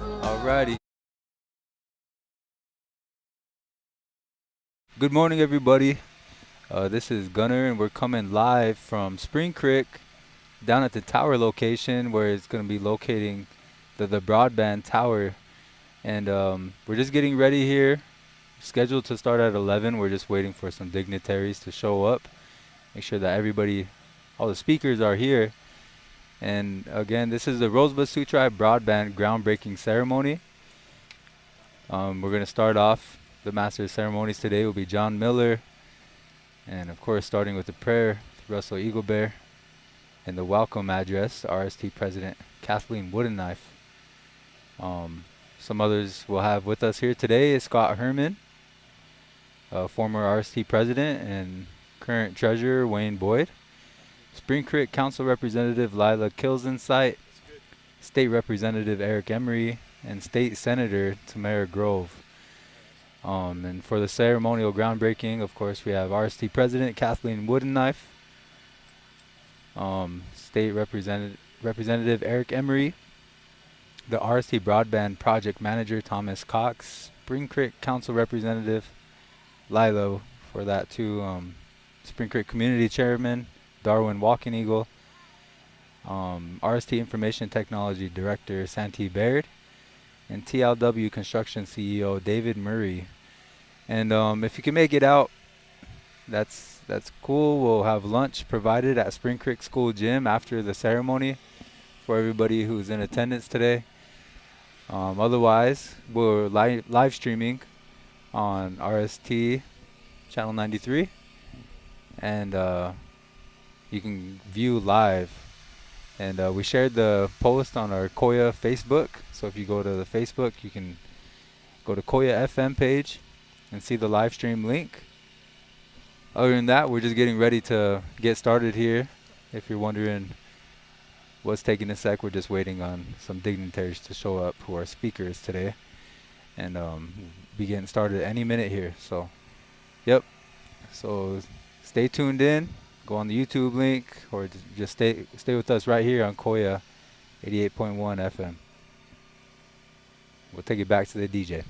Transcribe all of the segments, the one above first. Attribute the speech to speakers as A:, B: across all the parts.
A: Alrighty. Good morning, everybody. This is Gunner, and we're coming live from Spring Creek down at the tower location where it's going to be locating the broadband tower. And we're just getting ready here. Scheduled to start at 11. We're just waiting for some dignitaries to show up. Make sure that everybody, all the speakers are here. And again, this is the Rosebud Sioux Tribe Broadband groundbreaking ceremony. We're going to start off. The master of ceremonies today will be John Miller. And of course, starting with the prayer, Russell Eaglebear, and the welcome address, RST President Kathleen Woodenknife. Some others we'll have with us here today is Scott Herman, former RST President and current Treasurer Wayne Boyd, Spring Creek Council Representative Lila Kilzensight, State Representative Eric Emery, and State Senator Tamara Grove. And for the ceremonial groundbreaking, of course, we have RST President Kathleen Woodenknife, State Representative Eric Emery, the RST Broadband Project Manager Thomas Cox, Spring Creek Council Representative Lilo for that too, Spring Creek Community Chairman Darwin Walking Eagle, RST Information Technology Director Santee Baird, and TLW Construction CEO David Murray. And if you can make it out, that's cool. We'll have lunch provided at Spring Creek School Gym after the ceremony for everybody who's in attendance today. Otherwise, we're live streaming on RST Channel 93, and you can view live. And we shared the post on our Koya Facebook, so if you go to the Facebook, you can go to Koya FM page and see the live stream link. Other than that, we're just getting ready to get started here. If you're wondering what's taking a sec, we're just waiting on some dignitaries to show up who are speakers today, and be getting started any minute here. So, yep. So stay tuned in. Go on the YouTube link, or just stay with us right here on Koya 88.1 FM. We'll take it back to the DJ.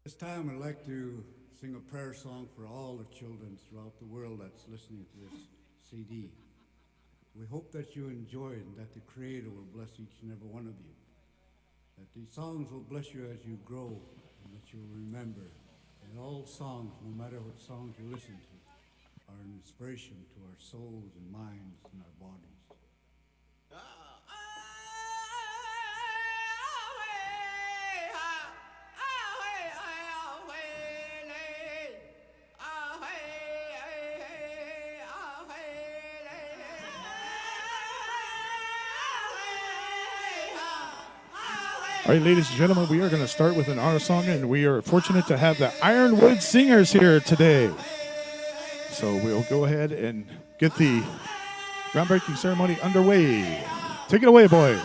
B: This time I'd like to sing a prayer song for all the children throughout the world that's listening to this CD. We hope that you enjoy it and that the Creator will bless each and every one of you. That these songs will bless you as you grow and that you'll remember that all songs, no matter what songs you listen to, are an inspiration to our souls and minds and our bodies.
C: All right, ladies and gentlemen, we are going to start with an honor song, and we are fortunate to have the Ironwood Singers here today. So we'll go ahead and get the groundbreaking ceremony underway. Take it away, boys.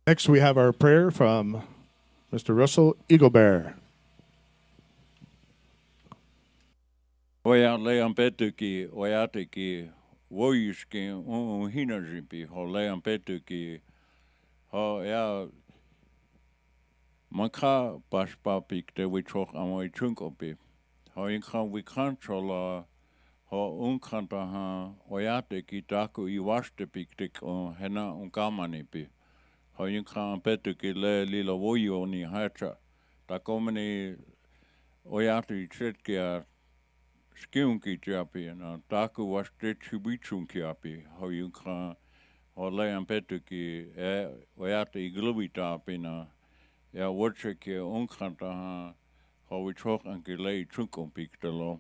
C: Next, we have our prayer from Mr. Russell Eaglebear.
D: Oya lean petuki oyate ki woyuski hinajimpi ho lean petuki ho ya manka paspapik de wichok amoy chunkopi ho inkan we control ho unkanta oyate ki taku iwashte piktik hena unkamanipi ho inkan petuki le lila woyo ni hacha takomani oyate chetkia Skiunki japi na taku washte chibichunki api ho yunka ho lean petuki oyate iglubi tapi na ya watcheke unkanta ho we chok anki lei chunkom piktelo.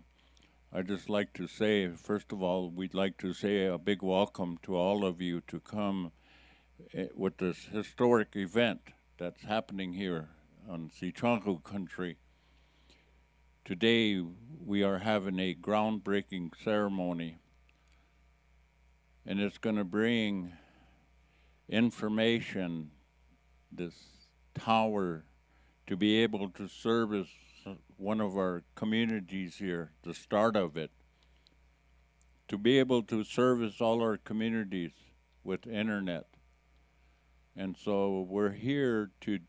D: I just like to say, first of all, we'd like to say a big welcome to all of you to come with this historic event that's happening here on Sicangu country. Today, we are having a groundbreaking ceremony, and it's going to bring information, this tower, to be able to service one of our communities here, the start of it, to be able to service all our communities with internet, And so we're here to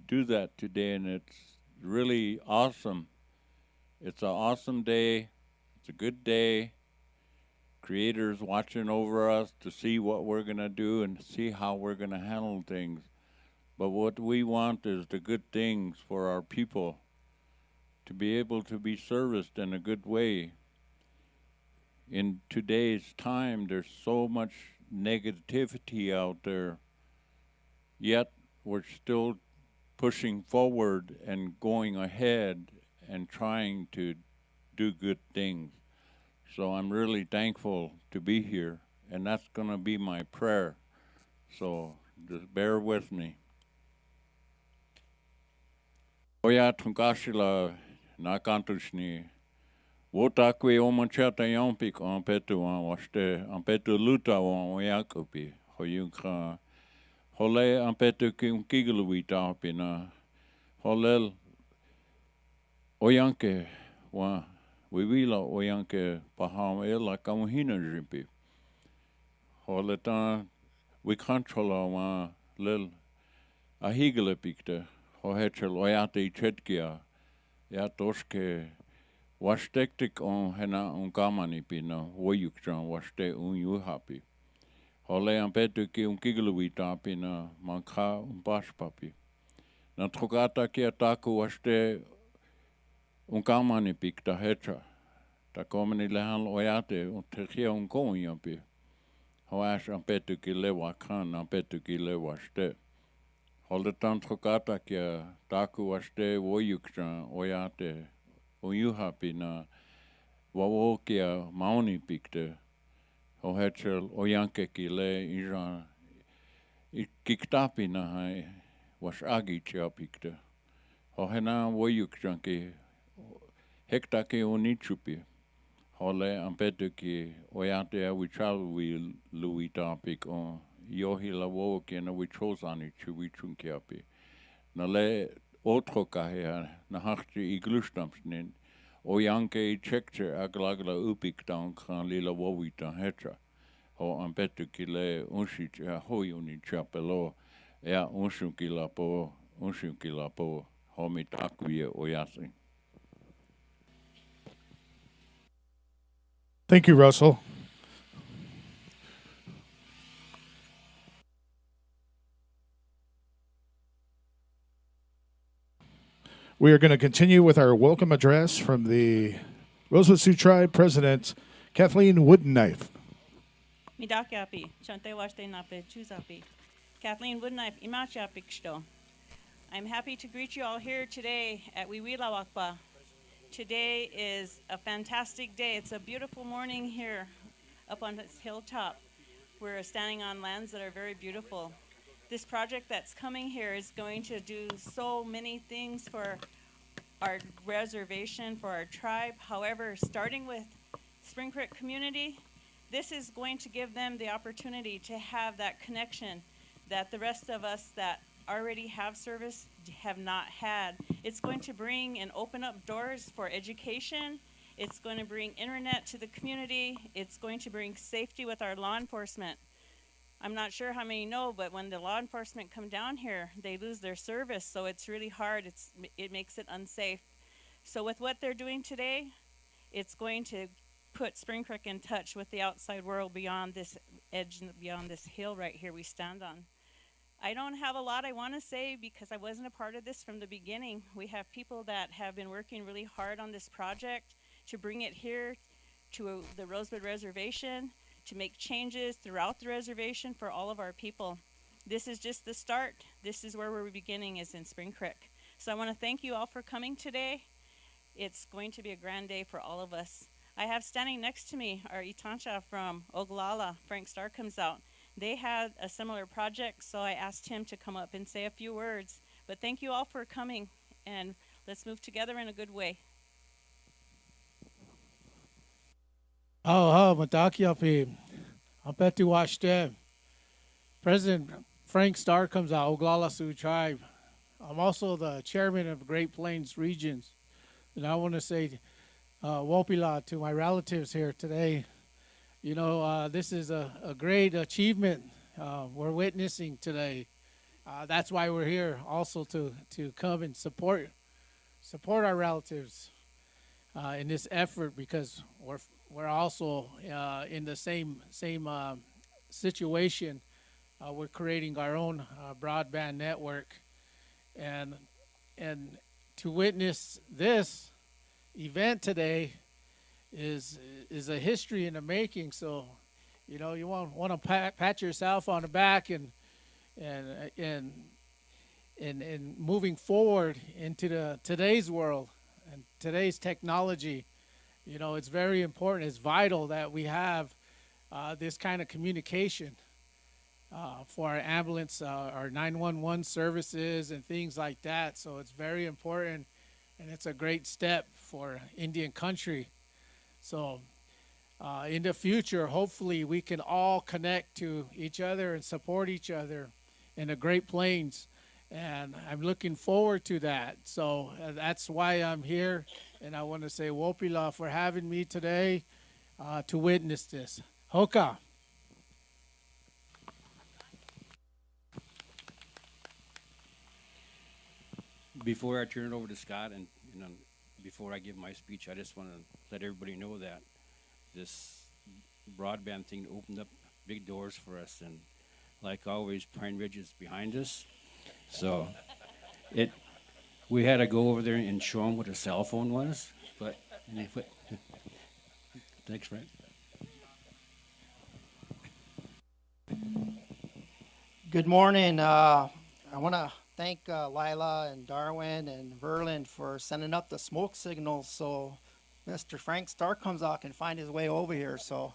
D: do that today, and it's really awesome. It's an awesome day. It's a good day. Creator's watching over us to see what we're going to do and see how we're going to handle things. But what we want is the good things for our people, to be able to be serviced in a good way. In today's time, there's so much negativity out there, yet we're still pushing forward and going ahead and trying to do good things. So I'm really thankful to be here, and that's going to be my prayer. So just bear with me. Oya tunkashila nakantushni. Wotakwe omanchata yompik on petu an washte an petu luta on oyakopi. Hoyunka hole an petu kigiluita pina. Holel oyanke wa Wivila oyanke paham ela kamuhina jimpi. Holeta we control wa lil ahigale pikte. Hohechel oyate chetkia. Ja toske wastektik on hena on kamani pina woyukjan waste yuhapi. Hole an petuki kigiluita pina manka bashpapi. Na trogata ki ataku waste kamani pikta hecha. Ta komeni lehan oyate tekia konyapi. Hoash an petuki lewa kan an petuki lewa ste. Holdetan trogata ki taku waste woyukjan oyate uyuhapi na wawokia mauni pikte. Hohechel oyanke ki le iran kiktapi na hai was agi chia pikte. Hohena woyukjan ki hekta ke onichupi. Hole ampetu ki oyate awichalu lui topic on yohi la woke na wichosani chui chunkiapi. Na le otro kahea na harti iglustamsnin oyanke I checkche aglagla upik down kan lila wowita hecha. Ho ampetu ki le unshich hoyuni chapelo ea unshunki la po homit akuye oyasi.
C: Thank you, Russell. We are going to continue with our welcome address from the Rosebud Sioux Tribe President, Kathleen Woodenknife.
E: Midakiapi, chante washte nape chuzapi. Kathleen Woodenknife, imachapiksto. I'm happy to greet you all here today at Wiwilawakpa. Today is a fantastic day. It's a beautiful morning here up on this hilltop. We're standing on lands that are very beautiful. This project that's coming here is going to do so many things for our reservation, for our tribe. However, starting with Spring Creek community, this is going to give them the opportunity to have that connection that the rest of us that already have service have not had. It's going to bring and open up doors for education. It's going to bring internet to the community. It's going to bring safety with our law enforcement. I'm not sure how many know, but when the law enforcement come down here, they lose their service, so it's really hard. It makes it unsafe. So with what they're doing today, it's going to put Spring Creek in touch with the outside world beyond this edge, beyond this hill right here we stand on. I don't have a lot I want to say because I wasn't a part of this from the beginning. We have people that have been working really hard on this project to bring it here to the Rosebud Reservation, to make changes throughout the reservation for all of our people. This is just the start. This is where we're beginning, is in Spring Creek. So I want to thank you all for coming today. It's going to be a grand day for all of us. I have standing next to me our Itancha from Oglala. Frank Starr comes out. They had a similar project, so I asked him to come up and say a few words. But thank you all for coming, and let's move together in a good way.
F: Matakiapi. Ampetu Washte. President Frank Starr comes out, Oglala Sioux Tribe. I'm also the chairman of Great Plains Regions. And I want to say Wopila to my relatives here today. You know, this is a great achievement we're witnessing today. that's why we're here, also to come and support our relatives in this effort, because we're also in the same situation. We're creating our own broadband network, and to witness this event today is a history in the making. So, you know, you want to pat yourself on the back and moving forward into today's world and today's technology. You know, it's very important. It's vital that we have this kind of communication for our ambulance, our 911 services and things like that. So it's very important, and it's a great step for Indian country. So in the future, hopefully we can all connect to each other and support each other in the Great Plains. And I'm looking forward to that. So that's why I'm here. And I want to say Wopila for having me today to witness this. Hoka.
G: Before I turn it over to Scott, and before I give my speech, I just want to let everybody know that this broadband thing opened up big doors for us, and like always, Pine Ridge is behind us. So we had to go over there and show them what a cell phone was, but thanks, Frank.
H: Good morning. I want to thank Lila and Darwin and Verlin for sending up the smoke signals so Mr. Frank Starr comes out and find his way over here. So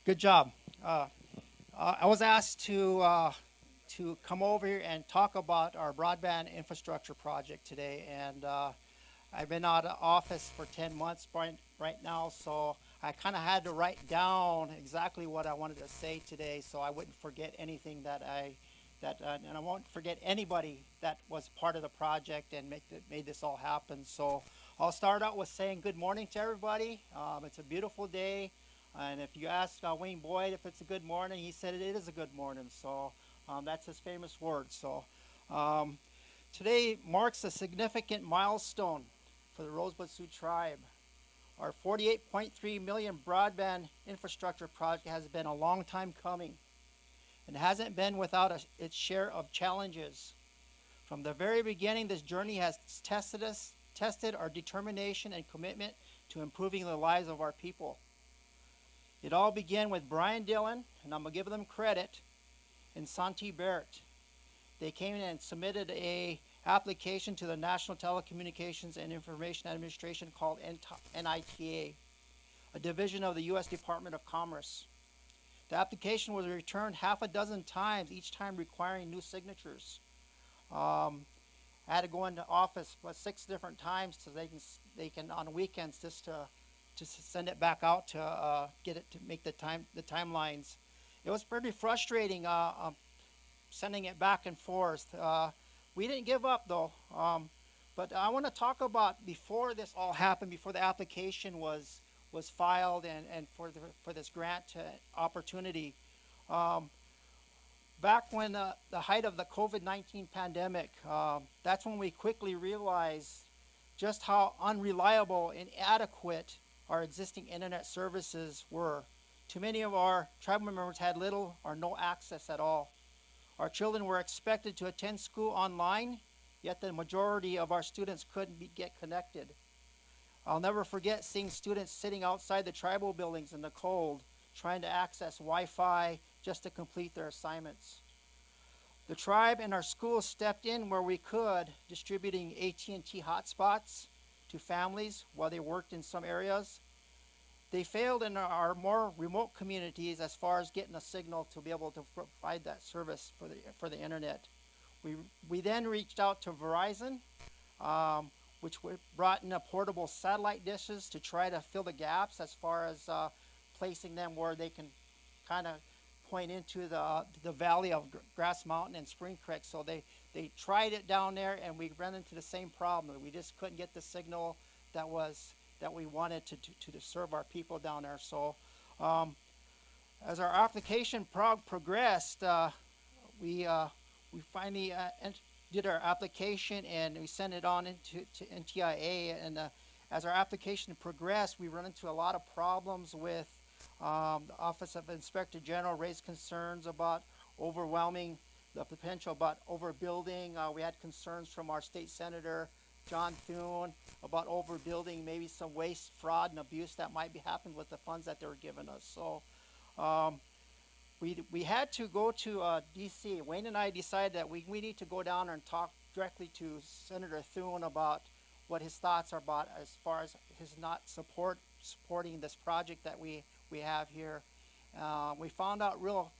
H: good job. I was asked to come over here and talk about our broadband infrastructure project today, and I've been out of office for 10 months right now, so I kind of had to write down exactly what I wanted to say today, so I wouldn't forget anything and I won't forget anybody that was part of the project and made this all happen. So I'll start out with saying good morning to everybody. It's a beautiful day, and if you ask Wayne Boyd if it's a good morning, he said it is a good morning. So that's his famous word. So today marks a significant milestone for the Rosebud Sioux tribe. Our 48.3 million broadband infrastructure project has been a long time coming and hasn't been without its share of challenges. From the very beginning, this journey has tested our determination and commitment to improving the lives of our people. It all began with Brian Dillon, and I'm going to give them credit, and Santi Barrett. They came in and submitted a application to the National Telecommunications and Information Administration called NITA, a division of the U.S. Department of Commerce. The application was returned half a dozen times, each time requiring new signatures. I had to go into office 6 different times so they can on weekends just to send it back out to get it to make the timelines. It was pretty frustrating sending it back and forth. We didn't give up though, but I want to talk about before this all happened, before the application was filed and for this grant opportunity. Back when the height of the COVID-19 pandemic, that's when we quickly realized just how unreliable and inadequate our existing internet services were. Too many of our tribal members had little or no access at all. Our children were expected to attend school online, yet the majority of our students couldn't get connected. I'll never forget seeing students sitting outside the tribal buildings in the cold, trying to access Wi-Fi just to complete their assignments. The tribe and our schools stepped in where we could, distributing AT&T hotspots to families while they worked in some areas. They failed in our more remote communities as far as getting a signal to be able to provide that service for the internet. We then reached out to Verizon, which brought in portable satellite dishes to try to fill the gaps as far as placing them where they can kind of point into the valley of Grass Mountain and Spring Creek. So they tried it down there, and we ran into the same problem. We just couldn't get the signal that we wanted to serve our people down there. So as our application progressed, we finally did our application and we sent it on into NTIA. And as our application progressed, we run into a lot of problems with the Office of Inspector General raised concerns about overwhelming the potential about overbuilding. We had concerns from our state senator, John Thune, about overbuilding, maybe some waste, fraud, and abuse that might be happening with the funds that they were giving us. So we had to go to D.C. Wayne and I decided that we need to go down there and talk directly to Senator Thune about what his thoughts are about as far as his not supporting this project that we have here. We found out real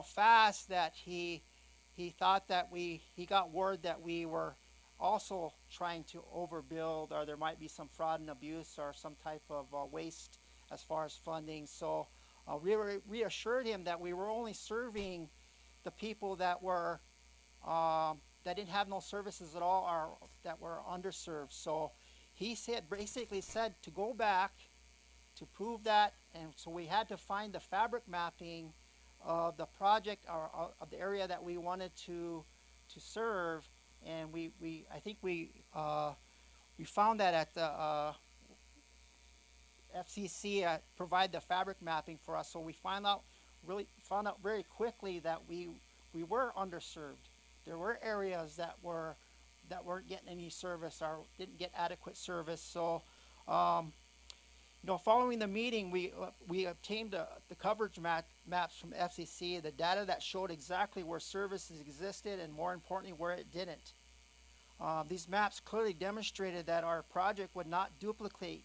H: fast that he thought that he got word that we were also trying to overbuild, or there might be some fraud and abuse or some type of waste as far as funding. So we reassured him that we were only serving the people that were that didn't have no services at all, or that were underserved. So he basically said to go back to prove that, and so we had to find the fabric mapping of the project, or of the area that we wanted to serve, and I think we found that at the FCC provide the fabric mapping for us. So we found out very quickly that we were underserved. There were areas that weren't getting any service or didn't get adequate service. So following the meeting, we obtained the coverage maps from FCC, the data that showed exactly where services existed and, more importantly, where it didn't. These maps clearly demonstrated that our project would not duplicate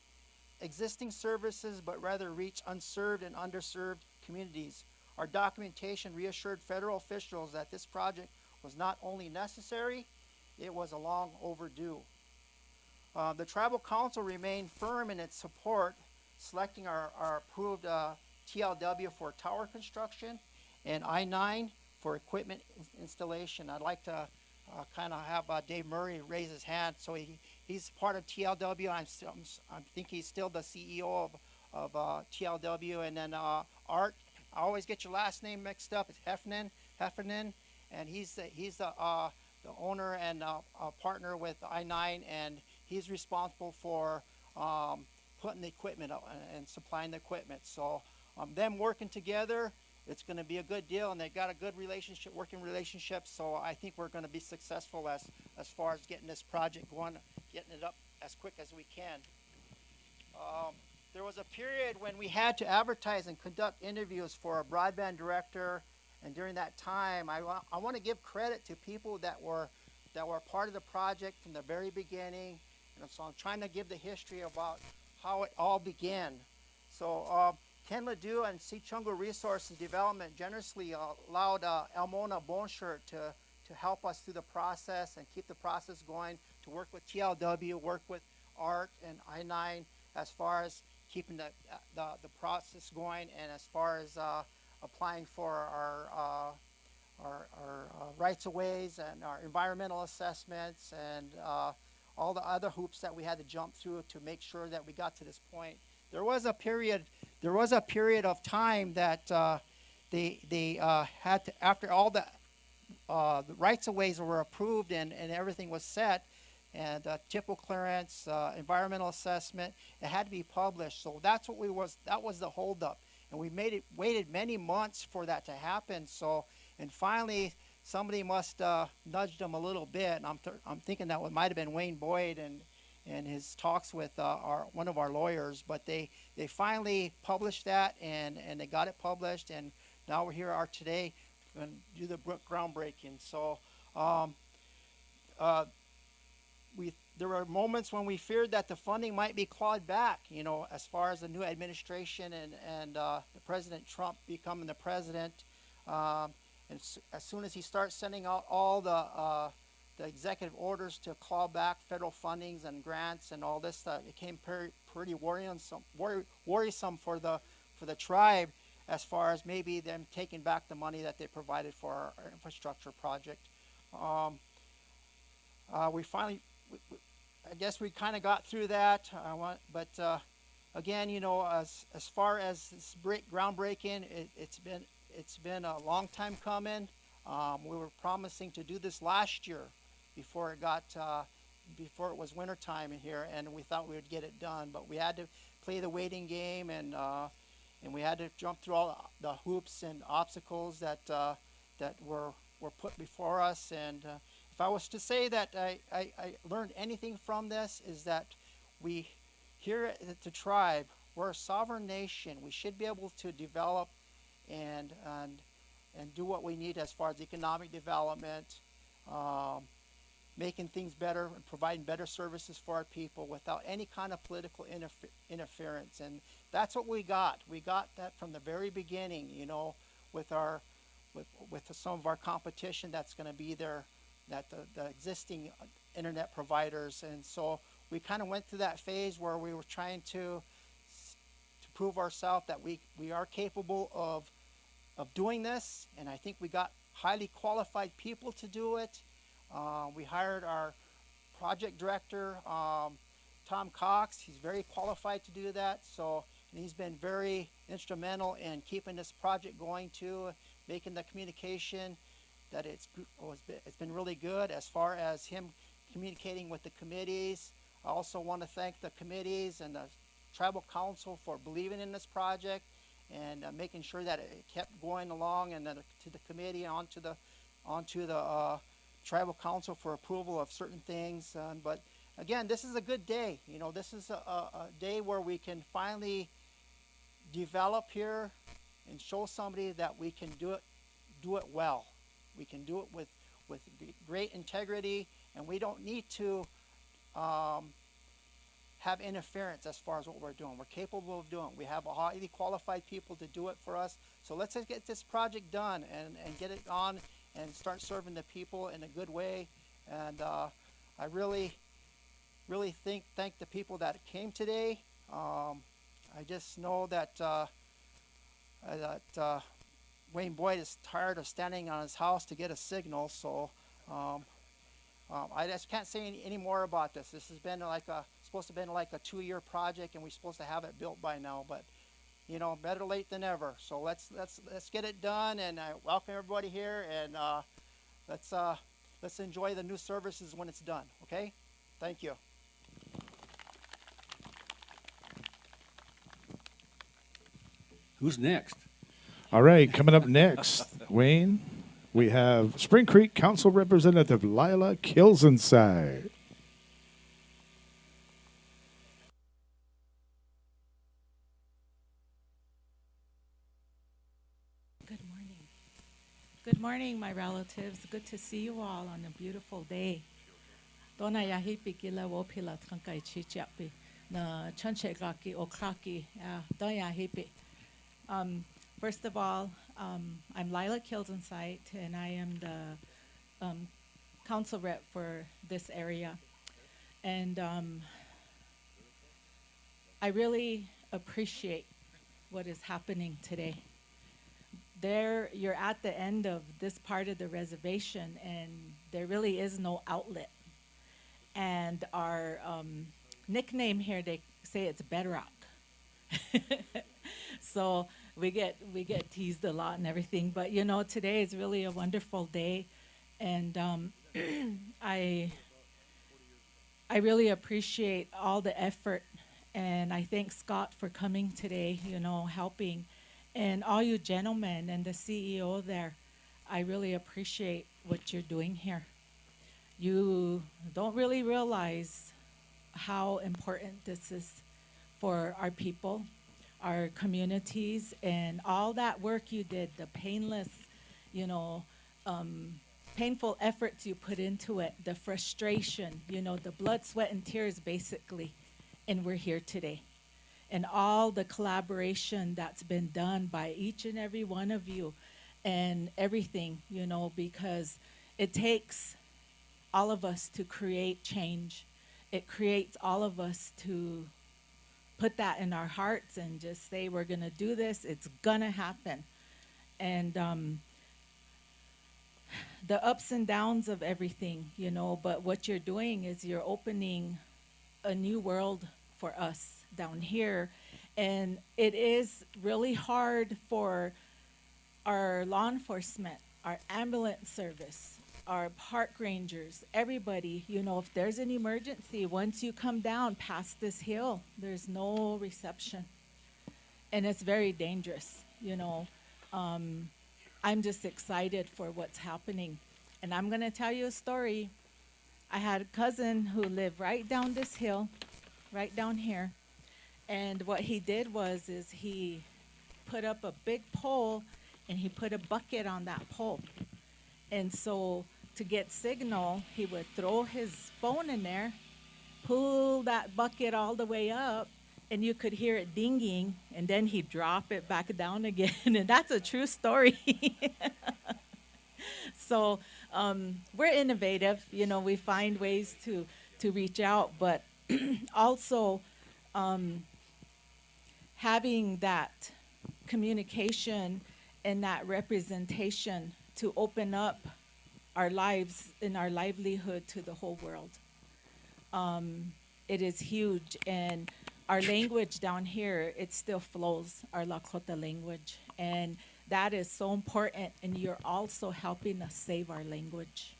H: existing services, but rather reach unserved and underserved communities. Our documentation reassured federal officials that this project was not only necessary, it was long overdue. The Tribal Council remained firm in its support, selecting our approved TLW for tower construction and I-9 for equipment installation. I'd like to kind of have Dave Murray raise his hand. So he's part of TLW. I think he's still the CEO of TLW. And then Art, I always get your last name mixed up. It's Heffernan, and he's the owner and partner with I-9, and he's responsible for putting the equipment up and supplying the equipment. So them working together, it's going to be a good deal, and they've got a good working relationship. So I think we're going to be successful as far as getting this project going, getting it up as quick as we can. There was a period when we had to advertise and conduct interviews for a broadband director, and during that time, I want to give credit to people that were part of the project from the very beginning. And so I'm trying to give the history about how it all began. So Ken Ledoux and Sicangu Resources Development generously allowed Elmona Boneshirt to help us through the process and keep the process going, to work with TLW, work with ART and I-9 as far as keeping the process going, and as far as applying for our rights-of-ways and our environmental assessments and all the other hoops that we had to jump through to make sure that we got to this point. There was a period of time that they had to, after all the rights-of-ways were approved and everything was set, and TIPO clearance, environmental assessment, it had to be published. So that was the holdup, and we waited many months for that to happen. So, and finally, somebody must nudge them a little bit. And I'm thinking that it might have been Wayne Boyd and his talks with one of our lawyers. But they finally published that, and they got it published, and now we're here today and do the groundbreaking. So there were moments when we feared that the funding might be clawed back, as far as the new administration and the President Trump becoming the president. And as soon as he starts sending out all the executive orders to claw back federal fundings and grants and all this stuff, it became pretty worrisome for the tribe, as far as maybe them taking back the money that they provided for our infrastructure project. We finally, I guess we kind of got through that, but again, as far as this groundbreaking, it's been a long time coming. We were promising to do this last year before before it was winter time in here, and we thought we would get it done, but we had to play the waiting game, and we had to jump through all the hoops and obstacles that were put before us. And if I was to say that I learned anything from this, is that we here at the tribe, we're a sovereign nation. We should be able to develop and do what we need as far as economic development, making things better and providing better services for our people without any kind of political interference. And that's what we got. We got that from the very beginning, with some of our competition that's going to be there, that the existing internet providers. And so we kind of went through that phase where we were trying to prove ourselves that we are capable of doing this, and I think we got highly qualified people to do it. We hired our project director, Tom Cox. He's very qualified to do that. And he's been very instrumental in keeping this project going too, making the communication that it's been really good as far as him communicating with the committees. I also want to thank the committees and the tribal council for believing in this project and making sure that it kept going along, and to the committee, onto the tribal council for approval of certain things. But again, this is a good day. This is a day where we can finally develop here and show somebody that we can do it well. We can do it with great integrity, and we don't need to have interference as far as what we're doing. We're capable of doing it. We have highly qualified people to do it for us. So let's just get this project done and get it on and start serving the people in a good way. And I really thank the people that came today. I just know that Wayne Boyd is tired of standing on his house to get a signal. So I just can't say any more about this. This has been supposed to have been like a 2-year project, and we're supposed to have it built by now. But better late than never. So let's get it done, and I welcome everybody here, and let's enjoy the new services when it's done. Okay, thank you.
G: Who's next?
C: All right, coming up next, Wayne, we have Spring Creek Council Representative Lila Kilsenside.
I: Good morning, my relatives. Good to see you all on a beautiful day. Dona yahipi kila wopila trankai chichapi na chanchegaki okraki don yahipi. First of all, I'm Lila Kilsenside, and I am the council rep for this area. And I really appreciate what is happening today. You're at the end of this part of the reservation, and there really is no outlet. And our nickname here, they say it's Bedrock. So we get teased a lot and everything, but today is really a wonderful day, and I really appreciate all the effort, and I thank Scott for coming today, helping. And all you gentlemen and the CEO there, I really appreciate what you're doing here. You don't really realize how important this is for our people, our communities, and all that work you did, the painless, painful efforts you put into it, the frustration, the blood, sweat, and tears, basically, and we're here today. And all the collaboration that's been done by each and every one of you and everything, because it takes all of us to create change. It creates all of us to put that in our hearts and just say, we're going to do this. It's going to happen. And the ups and downs of everything, but what you're doing is you're opening a new world for us. down here. And it is really hard for our law enforcement, our ambulance service, our park rangers, everybody, you know, if there's an emergency, once you come down past this hill, there's no reception. And it's very dangerous, you know. I'm just excited for what's happening. And I'm going to tell you a story. I had a cousin who lived right down this hill, right down here. And what he did was is he put up a big pole and he put a bucket on that pole. And so to get signal, he would throw his phone in there, pull that bucket all the way up, and you could hear it dinging, and then he'd drop it back down again. And that's a true story. So we're innovative, you know, we find ways to reach out, but also having that communication and that representation to open up our lives and our livelihood to the whole world. It is huge, and our language down here, it still flows, our Lakota language, and that is so important, and you're also helping us save our language.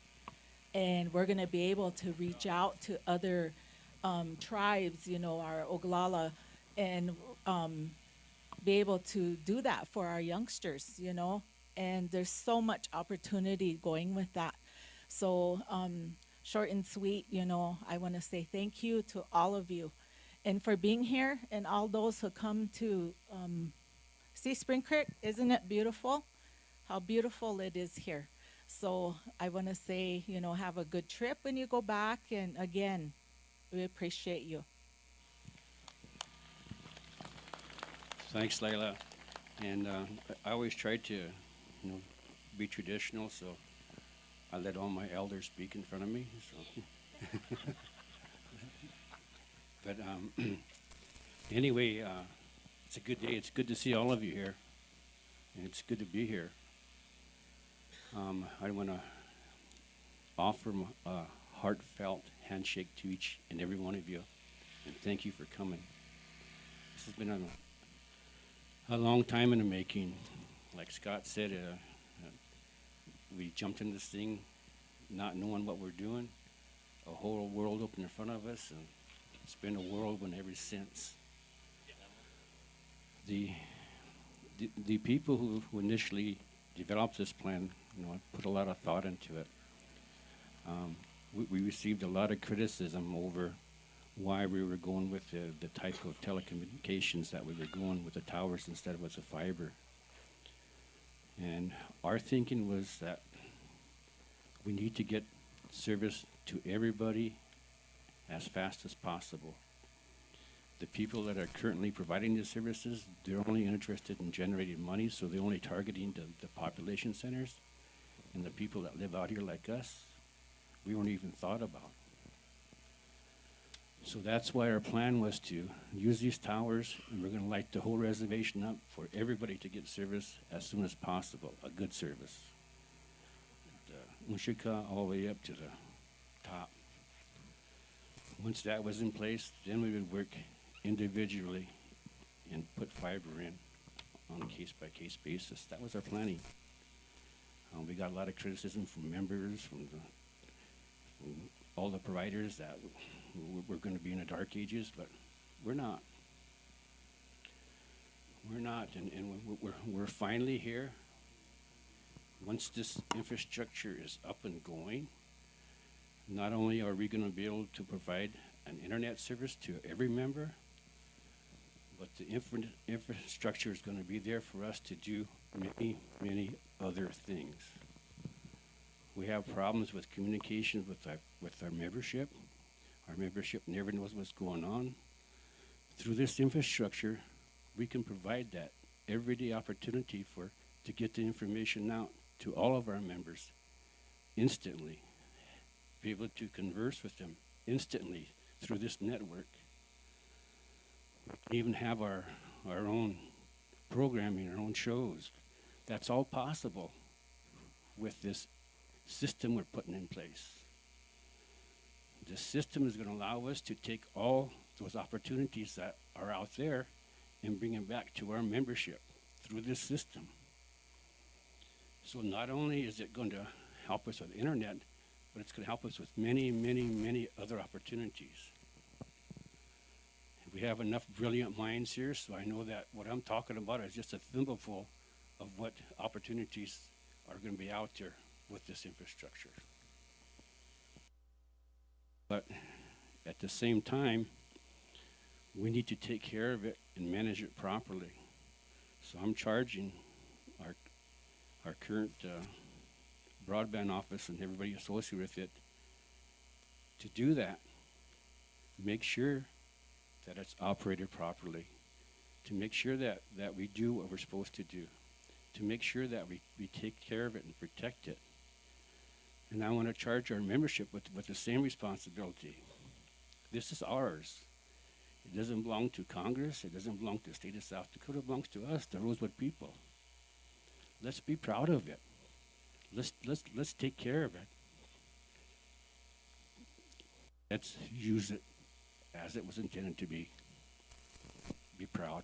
I: And we're gonna be able to reach out to other tribes, you know, our Oglala, and be able to do that for our youngsters, you know, and there's so much opportunity going with that. So short and sweet, you know, I want to say thank you to all of you and for being here, and all those who come to see Spring Creek. Isn't it beautiful? How beautiful it is here. So I want to say, you know, have a good trip when you go back, and again, we appreciate you.
G: Thanks, Layla. And I always try to, you know, be traditional, so I let all my elders speak in front of me. So, but anyway, it's a good day. It's good to see all of you here, and it's good to be here. I want to offer a heartfelt handshake to each and every one of you, and thank you for coming. This has been a long time in the making. Like Scott said, we jumped into this thing not knowing what we're doing. A whole world opened in front of us, and it's been a whirlwind ever since. The people who initially developed this plan, you know, put a lot of thought into it. We received a lot of criticism over why we were going with the type of telecommunications that we were going with the towers instead of with the fiber. And our thinking was that we need to get service to everybody as fast as possible. The people that are currently providing the services, they're only interested in generating money, so they're only targeting the population centers. And the people that live out here like us, we weren't even thought about. So that's why our plan was to use these towers, and we're going to light the whole reservation up for everybody to get service as soon as possible, a good service. Unshika all the way up to the top. Once that was in place, then we would work individually and put fiber in on a case-by-case basis. That was our planning. We got a lot of criticism from members, from all the providers that we're going to be in the dark ages, but we're not. We're not, and we're finally here. Once this infrastructure is up and going, not only are we going to be able to provide an internet service to every member, but the infrastructure is going to be there for us to do many, many other things. We have problems with communication with our membership. Our membership never knows what's going on. Through this infrastructure, we can provide that everyday opportunity to get the information out to all of our members instantly, be able to converse with them instantly through this network. Even have our own programming, our own shows. That's all possible with this system we're putting in place. This system is going to allow us to take all those opportunities that are out there and bring them back to our membership through this system. So not only is it going to help us with the internet, but it's going to help us with many, many, many other opportunities. We have enough brilliant minds here, so I know that what I'm talking about is just a thimbleful of what opportunities are going to be out there with this infrastructure. But at the same time, we need to take care of it and manage it properly. So I'm charging our current broadband office and everybody associated with it to do that. Make sure that it's operated properly, to make sure that we do what we're supposed to do, to make sure that we take care of it and protect it. And I want to charge our membership with the same responsibility. This is ours. It doesn't belong to Congress. It doesn't belong to the state of South Dakota. It belongs to us, the Rosebud people. Let's be proud of it. Let's take care of it. Let's use it as it was intended to be. Be proud.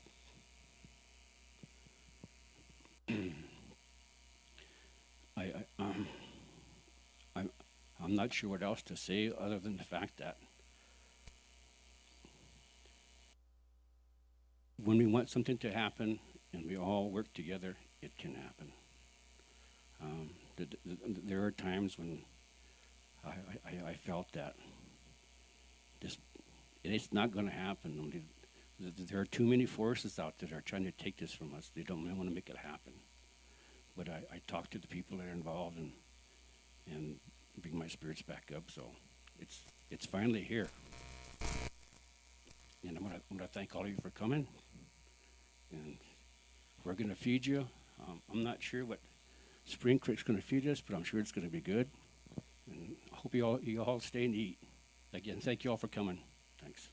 G: I'm not sure what else to say other than the fact that when we want something to happen and we all work together, it can happen. There are times when I felt that it's not going to happen. There are too many forces out there that are trying to take this from us. They don't want to make it happen. But I talk to the people that are involved and bring my spirits back up. So it's finally here. And I'm gonna thank all of you for coming. And we're gonna feed you. I'm not sure what Spring Creek's gonna feed us, but I'm sure it's gonna be good. And I hope you all stay and eat. Again, thank you all for coming. Thanks.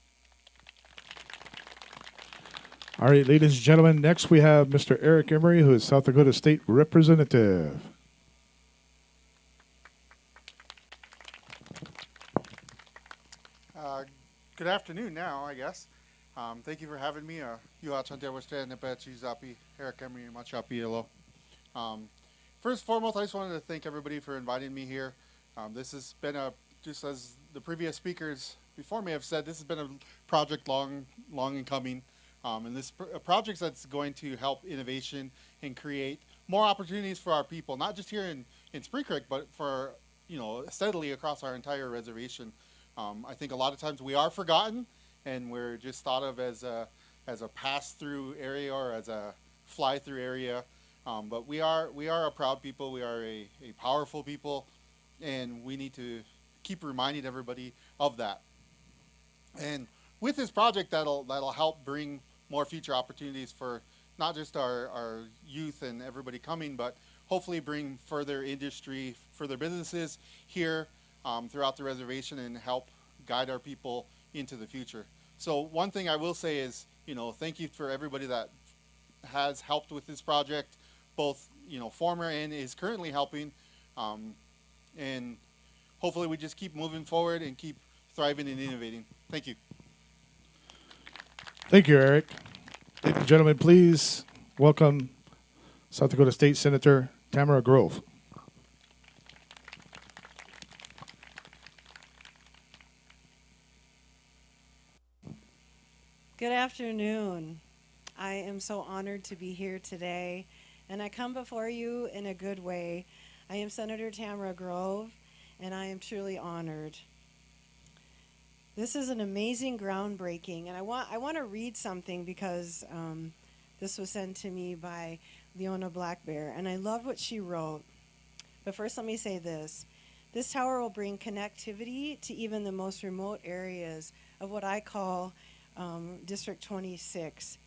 C: All right, ladies and gentlemen, next we have Mr. Eric Emery, who is South Dakota State Representative.
J: Good afternoon now, I guess. Thank you for having me. First and foremost, I just wanted to thank everybody for inviting me here. This has been just as the previous speakers before me have said, this has been a project long in coming. And this a project that's going to help innovation and create more opportunities for our people, not just here in Spring Creek, but for, steadily across our entire reservation. I think a lot of times we are forgotten and we're just thought of as a pass-through area or as a fly-through area. But we are a proud people. We are a powerful people, and we need to keep reminding everybody of that. And with this project, that'll help bring more future opportunities for not just our youth and everybody coming, but hopefully bring further industry, further businesses here throughout the reservation and help guide our people into the future. So one thing I will say is, thank you for everybody that has helped with this project, both, former and is currently helping. And hopefully we just keep moving forward and keep thriving and innovating. Thank you.
C: Thank you, Eric. Ladies and gentlemen, please welcome South Dakota State Senator Tamara Grove.
K: Good afternoon. I am so honored to be here today, and I come before you in a good way. I am Senator Tamara Grove, and I am truly honored. This is an amazing groundbreaking, and I want to read something because this was sent to me by Leona Black Bear, and I love what she wrote. But first, let me say this. This tower will bring connectivity to even the most remote areas of what I call District 26.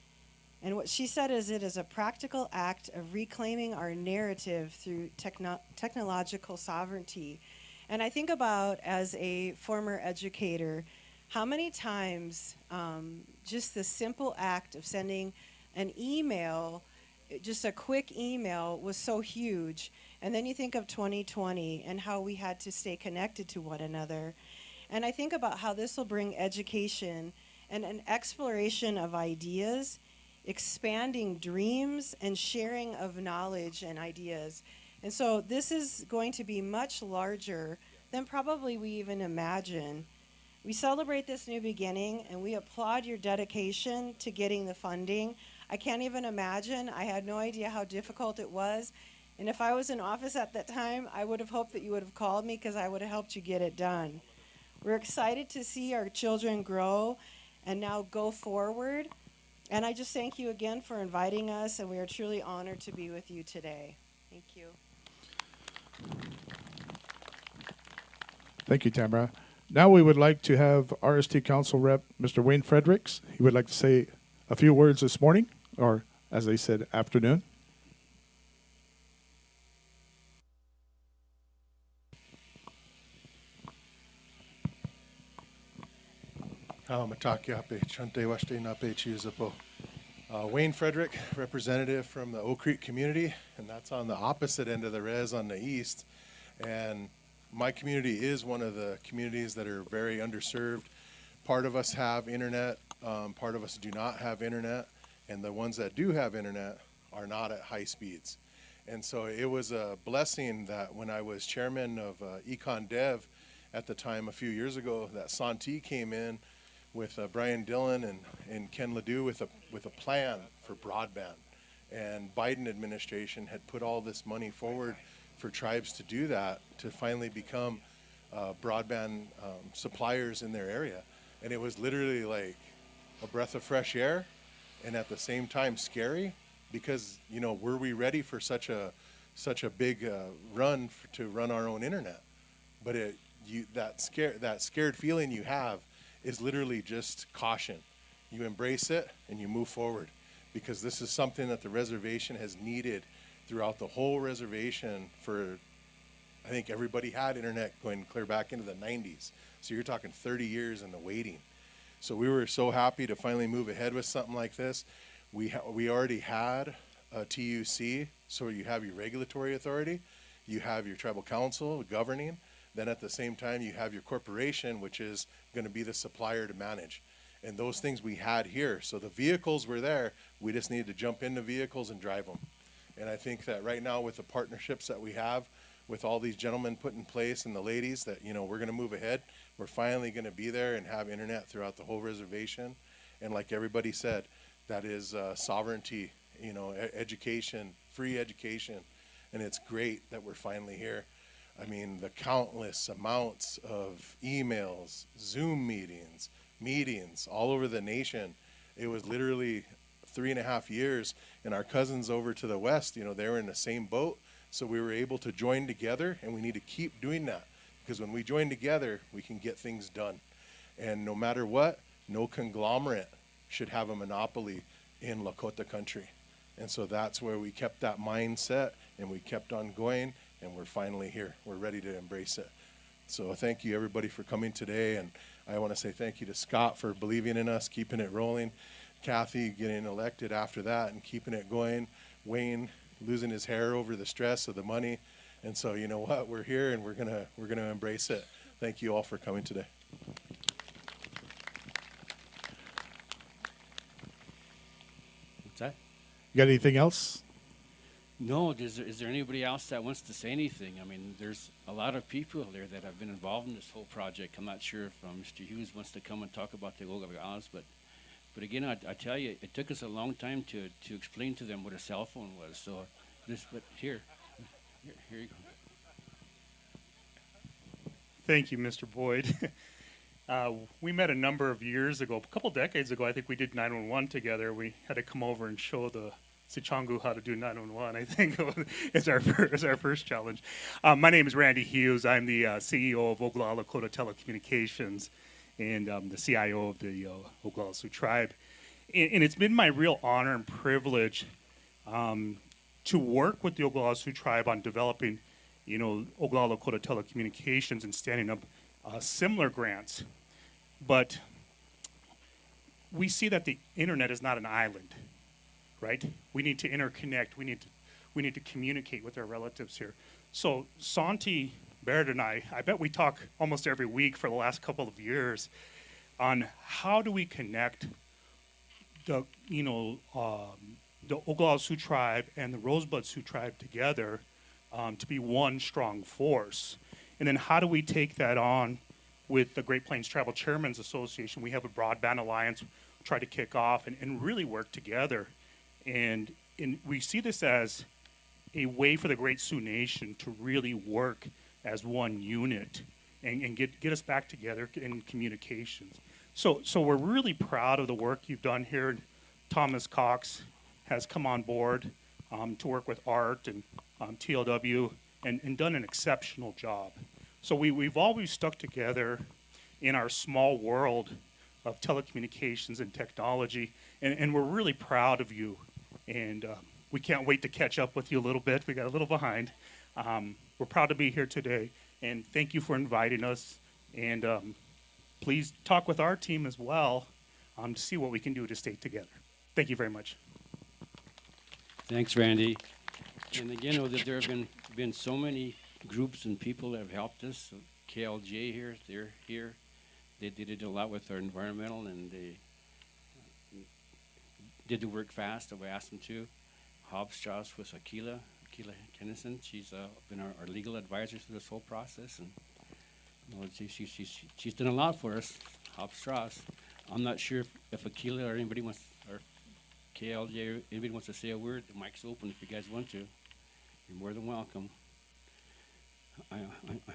K: And what she said is it is a practical act of reclaiming our narrative through technological sovereignty. And I think about, as a former educator, how many times just the simple act of sending an email, just a quick email, was so huge. And then you think of 2020 and how we had to stay connected to one another. And I think about how this will bring education and an exploration of ideas, expanding dreams, and sharing of knowledge and ideas. And so this is going to be much larger than probably we even imagine. We celebrate this new beginning, and we applaud your dedication to getting the funding. I can't even imagine. I had no idea how difficult it was. And if I was in office at that time, I would have hoped that you would have called me because I would have helped you get it done. We're excited to see our children grow and now go forward. And I just thank you again for inviting us, and we are truly honored to be with you today. Thank you.
C: Thank you, Tamara. Now we would like to have RST Council Rep Mr. Wayne Fredericks. He would like to say a few words this morning, or as they said, afternoon.
L: Wayne Frederick, representative from the Oak Creek community, and that's on the opposite end of the res on the east. And my community is one of the communities that are very underserved. Part of us have internet, part of us do not have internet, and the ones that do have internet are not at high speeds. And so it was a blessing that when I was chairman of Econ Dev at the time a few years ago, that Santee came in with Brian Dillon and Ken Ledoux with a plan for broadband. And Biden administration had put all this money forward for tribes to do that, to finally become broadband suppliers in their area. And it was literally like a breath of fresh air, and at the same time scary, because, you know, were we ready for such a big run to run our own internet? But that scared feeling you have is literally just caution. You embrace it and you move forward, because this is something that the reservation has needed throughout the whole reservation for, I think everybody had internet going clear back into the 90s. So you're talking 30 years in the waiting. So we were so happy to finally move ahead with something like this. We already had a TUC, so you have your regulatory authority, you have your tribal council governing, then at the same time you have your corporation, which is going to be the supplier to manage. And those things we had here. So the vehicles were there, we just needed to jump into vehicles and drive them. And I think that right now with the partnerships that we have with all these gentlemen put in place and the ladies, that, you know, we're going to move ahead. We're finally going to be there and have internet throughout the whole reservation. And like everybody said, that is sovereignty, you know, education, free education. And it's great that we're finally here. I mean, the countless amounts of emails, Zoom meetings all over the nation. It was literally 3.5 years, and our cousins over to the west, you know, they were in the same boat. So we were able to join together, and we need to keep doing that, because when we join together, we can get things done. And no matter what, no conglomerate should have a monopoly in Lakota country. And so that's where we kept that mindset, and we kept on going, and we're finally here. We're ready to embrace it. So thank you, everybody, for coming today. And I want to say thank you to Scott for believing in us, keeping it rolling. Kathy getting elected after that and keeping it going. Wayne losing his hair over the stress of the money. And so, you know what? We're here, and we're gonna embrace it. Thank you all for coming today.
G: What's that?
C: You got anything else?
G: No, is there anybody else that wants to say anything? I mean, there's a lot of people there that have been involved in this whole project. I'm not sure if Mr. Hughes wants to come and talk about the Oglalas, but again, I tell you, it took us a long time to explain to them what a cell phone was. So, but here you go.
M: Thank you, Mr. Boyd. We met a number of years ago, a couple decades ago. I think we did 911 together. We had to come over and show the Sicangu how to do 911. I think is our first challenge. My name is Randy Hughes. I'm the CEO of Oglala Lakota Telecommunications and the CIO of the Oglala Sioux tribe. And it's been my real honor and privilege to work with the Oglala Sioux tribe on developing, you know, Oglala Lakota Telecommunications and standing up similar grants. But we see that the internet is not an island, right? We need to interconnect. We need to communicate with our relatives here. So Santi, Baird, and I bet we talk almost every week for the last couple of years. on how do we connect the the Oglala Sioux tribe and the Rosebud Sioux tribe together to be one strong force, and then how do we take that on with the Great Plains Tribal Chairmen's Association? We have a broadband alliance, try to kick off and really work together, and we see this as a way for the Great Sioux Nation to really work as one unit and get us back together in communications. So we're really proud of the work you've done here. Thomas Cox has come on board to work with ART and TLW and done an exceptional job. So we've always stuck together in our small world of telecommunications and technology, and we're really proud of you. And we can't wait to catch up with you a little bit. We got a little behind. We're proud to be here today, and thank you for inviting us. And please talk with our team as well to see what we can do to stay together. Thank you very much.
G: Thanks, Randy. And again, know that there have been so many groups and people that have helped us. So KLJ here, they're here. They did a lot with our environmental, and they did the work fast that we asked them to. Hobstrauss with Akila Kennison. She's been our legal advisor through this whole process, and she's done a lot for us. Hobstrauss. I'm not sure if Akila or anybody wants, or KLJ, or anybody wants to say a word. The mic's open if you guys want to. You're more than welcome.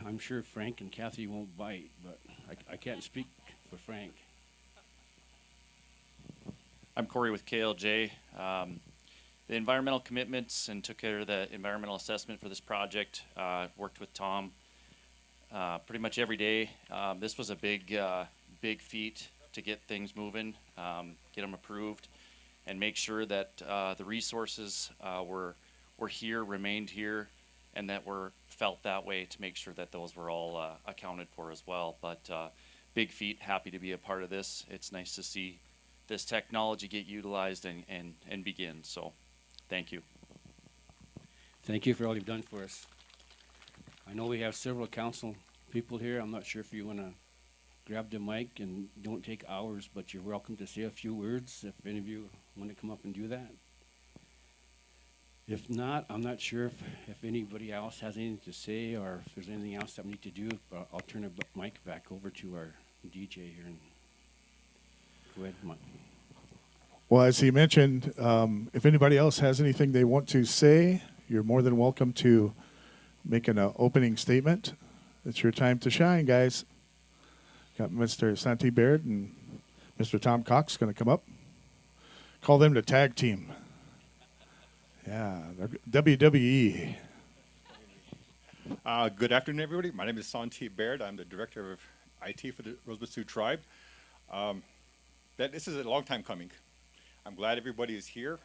G: I'm sure Frank and Kathy won't bite, but I can't speak for Frank.
N: I'm Corey with KLJ. The environmental commitments and took care of the environmental assessment for this project. Worked with Tom pretty much every day. This was a big feat to get things moving, get them approved, and make sure that the resources were here, remained here, and that were felt that way to make sure that those were all accounted for as well. But big feat, happy to be a part of this. It's nice to see this technology get utilized and begin. So thank you.
G: Thank you for all you've done for us. I know we have several council people here. I'm not sure if you want to grab the mic, and don't take hours, but you're welcome to say a few words if any of you want to come up and do that. If not, I'm not sure if anybody else has anything to say or if there's anything else that we need to do. But I'll turn the mic back over to our DJ here. And go ahead, Mike.
C: Well, as he mentioned, if anybody else has anything they want to say, you're more than welcome to make an opening statement. It's your time to shine, guys. Got Mr. Santi Baird and Mr. Tom Cox going to come up. Call them the tag team. Yeah, WWE.
O: Good afternoon, everybody. My name is Santi Baird. I'm the director of IT for the Rosebud Sioux Tribe. This is a long time coming. I'm glad everybody is here.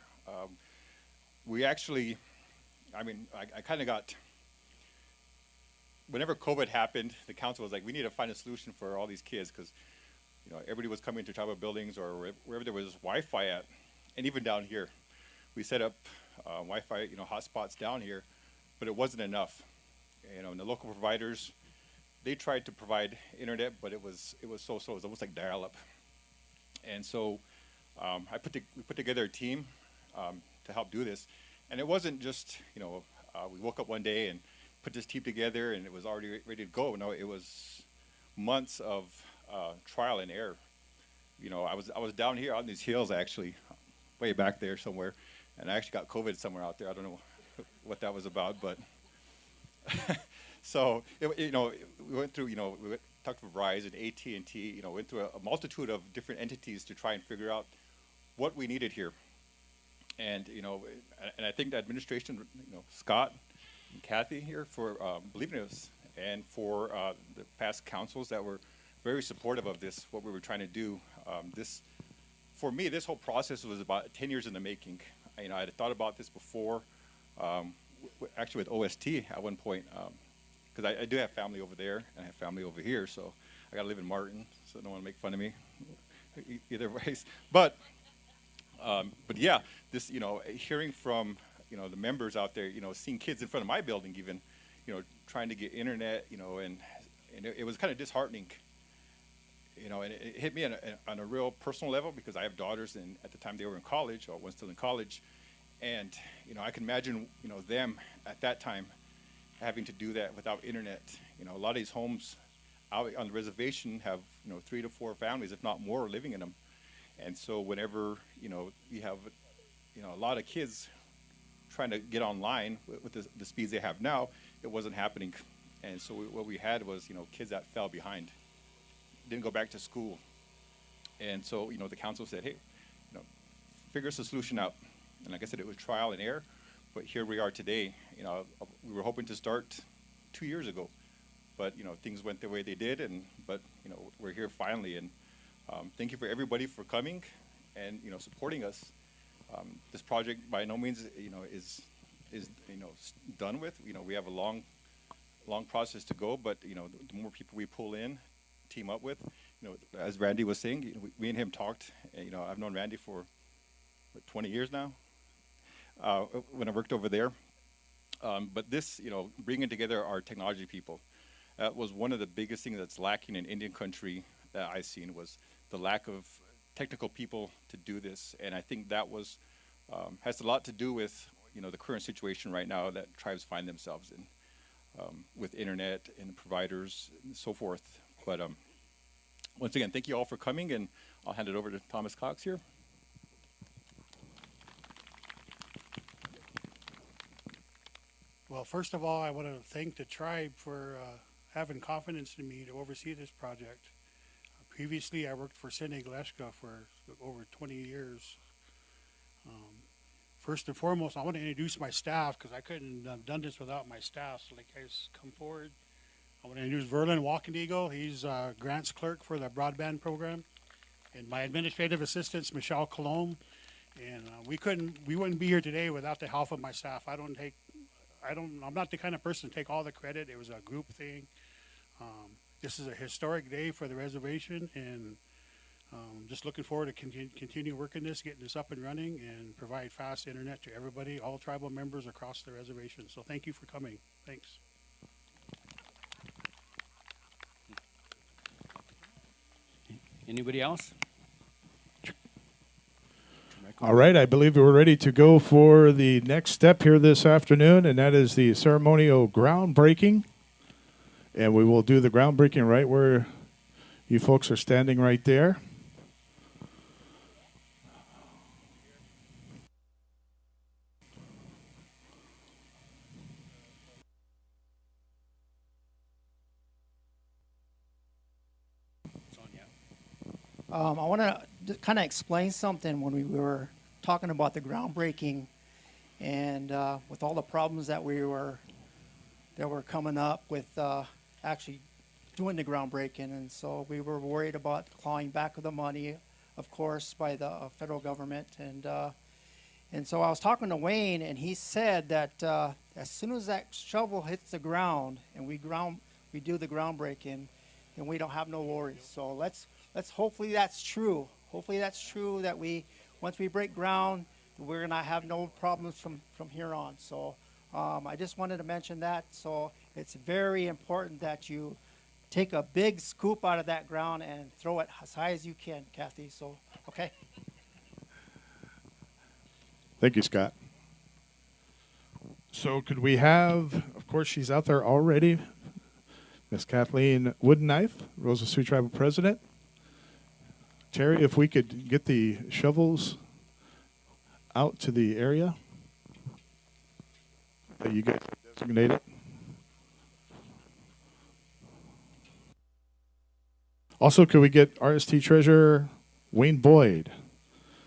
O: We actually, I kind of got, whenever COVID happened, the council was like, we need to find a solution for all these kids, because everybody was coming to tribal buildings or wherever there was Wi-Fi at, and even down here. We set up Wi-Fi, hotspots down here, but it wasn't enough. And the local providers, they tried to provide internet, but it was so slow. It was almost like dial-up. And so we put together a team to help do this. And it wasn't just, we woke up one day and put this team together and it was already ready to go. No, it was months of trial and error. I was down here on these hills, actually, way back there somewhere. And I actually got COVID somewhere out there. I don't know what that was about, but so we went through. We talked to Verizon, AT&T. Went through a multitude of different entities to try and figure out what we needed here. And and I think the administration, Scott and Kathy here for believing in us, and for the past councils that were very supportive of this, what we were trying to do. For me, this whole process was about 10 years in the making. I had thought about this before, actually with OST at one point, because I do have family over there and I have family over here, so I got to live in Martin, so don't want to make fun of me either ways. But yeah, this hearing from the members out there, seeing kids in front of my building even, trying to get internet, and it was kind of disheartening. you know, and it hit me on a real personal level because I have daughters, and at the time they were in college, or one still in college, and you know, I can imagine, you know, them at that time having to do that without internet. You know, a lot of these homes out on the reservation have, you know, 3 to 4 families, if not more, living in them, and so whenever, you know, you have, you know, a lot of kids trying to get online with the speeds they have now, it wasn't happening, and so what we had was, you know, kids that fell behind, didn't go back to school. And so, you know, the council said, hey, you know, figure us a solution out. And like I said, it was trial and error, but here we are today. You know, we were hoping to start 2 years ago, but, you know, things went the way they did, but, you know, we're here finally. And thank you for everybody for coming and, you know, supporting us. This project by no means, you know, is you know, done with. You know, we have a long process to go, but, you know, the more people we pull in, team up with, you know, as Randy was saying, you know, we and him talked, and, you know, I've known Randy for 20 years now, when I worked over there. But this, you know, bringing together our technology people, was one of the biggest things that's lacking in Indian country that I've seen, was the lack of technical people to do this. And I think that was, has a lot to do with, you know, the current situation right now that tribes find themselves in, with internet and providers and so forth. But once again, thank you all for coming, and I'll hand it over to Thomas Cox here.
P: Well, first of all, I want to thank the tribe for having confidence in me to oversee this project. Previously, I worked for Sene Gleshka for over 20 years. First and foremost, I want to introduce my staff because I couldn't have done this without my staff. So, like, guys, come forward. I want to introduce Verlin Walking Eagle. He's grants clerk for the broadband program, and my administrative assistant's Michelle Colombe. And we wouldn't be here today without the help of my staff. I'm not the kind of person to take all the credit. It was a group thing. This is a historic day for the reservation, and just looking forward to continue working this, getting this up and running, and provide fast internet to everybody, all tribal members across the reservation. So thank you for coming. Thanks.
G: Anybody else?
C: All right, I believe we're ready to go for the next step here this afternoon, and that is the ceremonial groundbreaking. And we will do the groundbreaking right where you folks are standing right there.
H: I want to kind of explain something when we were talking about the groundbreaking, and with all the problems that were coming up with actually doing the groundbreaking, and so we were worried about clawing back the money, of course, by the federal government, and so I was talking to Wayne, and he said that as soon as that shovel hits the ground and we do the groundbreaking, then we don't have no worries. So let's hopefully that's true. Hopefully that's true that once we break ground, we're gonna have no problems from here on. So I just wanted to mention that. So it's very important that you take a big scoop out of that ground and throw it as high as you can, Kathy. So, okay.
C: Thank you, Scott. So could we have, of course, she's out there already, Miss Kathleen Woodenknife, Rosa Sioux Tribal President. Terry, if we could get the shovels out to the area that you guys designated. Also, could we get RST Treasurer Wayne Boyd,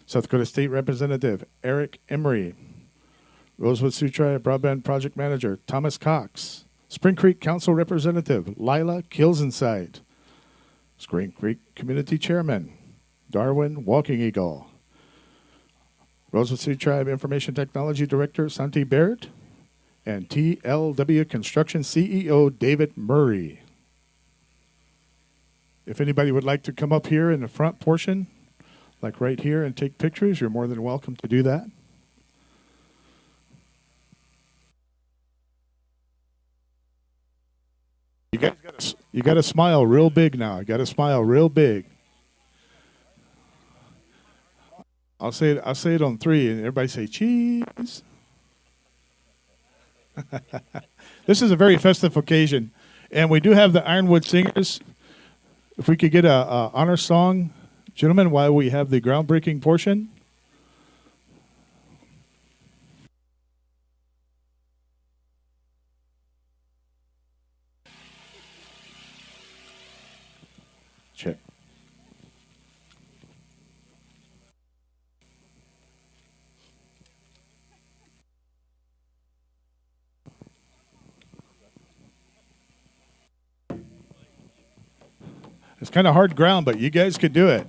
C: South Dakota State Representative Eric Emery, Rosebud Sioux Tribe Broadband Project Manager Thomas Cox, Spring Creek Council Representative Lila Kilsenside, Spring Creek Community Chairman Darwin Walking Eagle, Rosebud Sioux Tribe Information Technology Director Santi Barrett, and TLW Construction CEO David Murray. If anybody would like to come up here in the front portion, like right here, and take pictures, you're more than welcome to do that. You got to smile real big now. You got to smile real big. I'll say it on 3, and everybody say cheese. This is a very festive occasion, and we do have the Ironwood Singers. If we could get a honor song, gentlemen, while we have the groundbreaking portion. Check. It's kind of hard ground, but you guys could do it.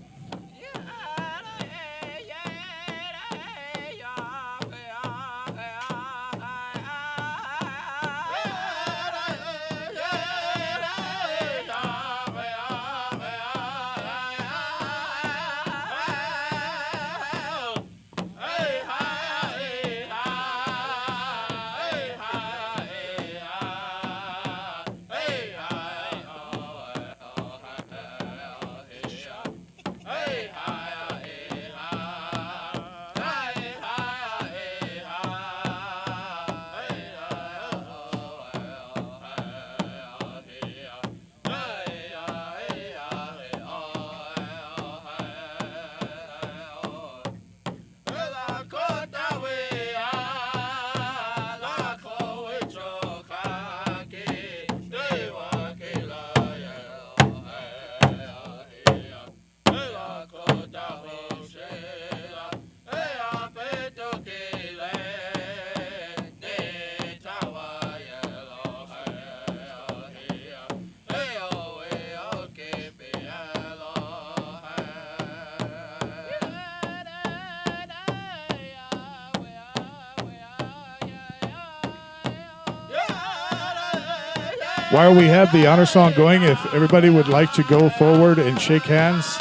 C: While we have the honor song going, if everybody would like to go forward and shake hands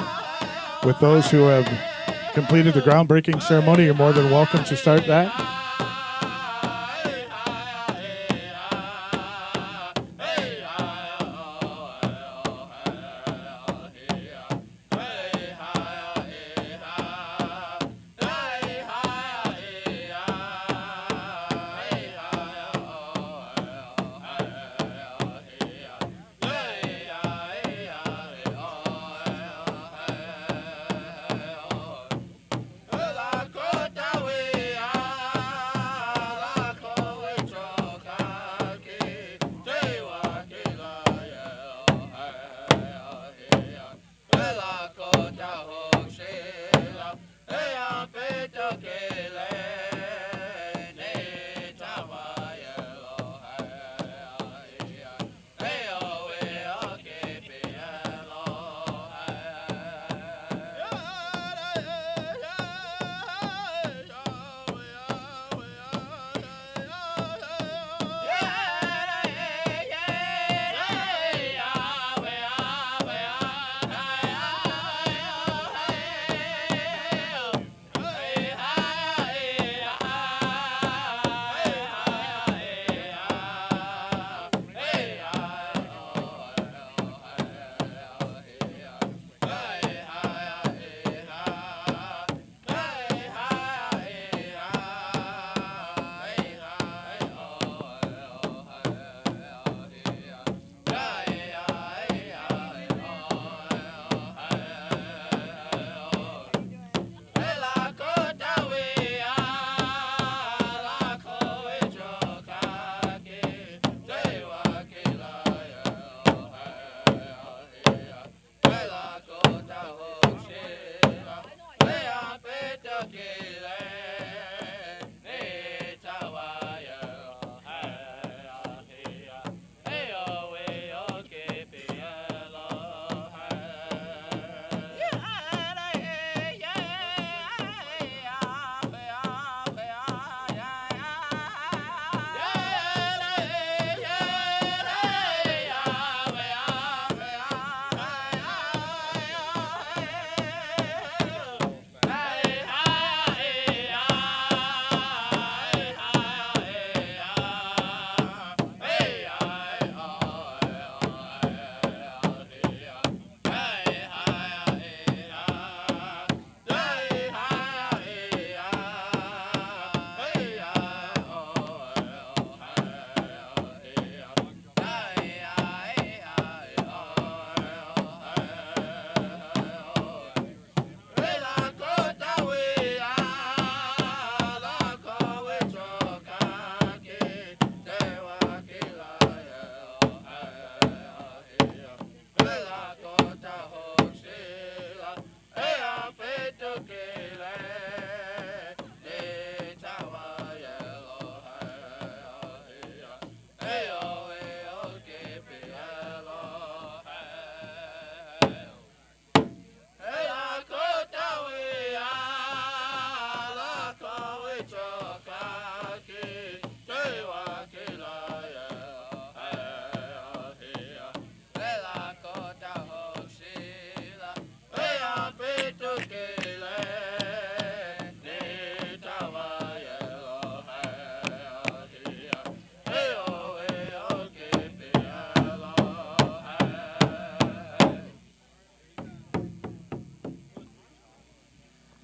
C: with those who have completed the groundbreaking ceremony, you're more than welcome to start that.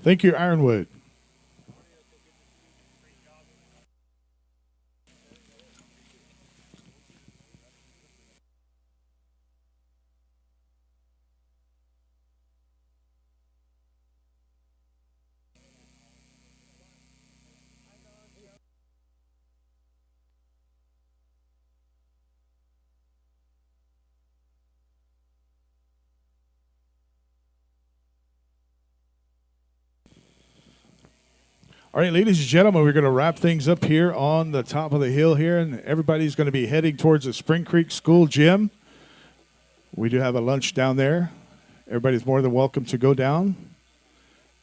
C: Thank you, Ironwood. All right, ladies and gentlemen, we're going to wrap things up here on the top of the hill here, and everybody's going to be heading towards the Spring Creek School Gym. We do have a lunch down there. Everybody's more than welcome to go down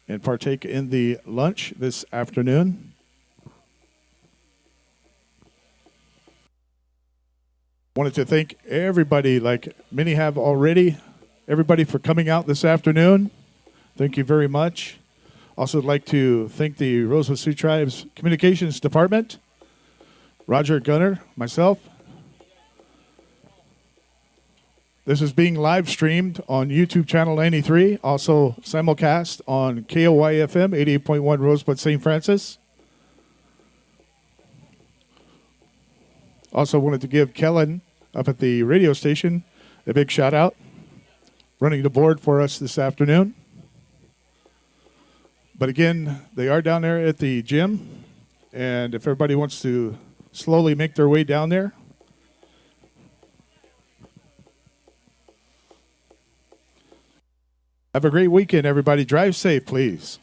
C: and partake in the lunch this afternoon. Wanted to thank everybody, like many have already, everybody for coming out this afternoon. Thank you very much. Also, I'd like to thank the Rosebud Sioux Tribe's Communications Department, Roger Gunner, myself. This is being live streamed on YouTube channel 93, also simulcast on KOYFM 88.1 Rosebud St. Francis. Also wanted to give Kellen up at the radio station a big shout out, running the board for us this afternoon. But again, they are down there at the gym, and if everybody wants to slowly make their way down there. Have a great weekend, everybody. Drive safe, please.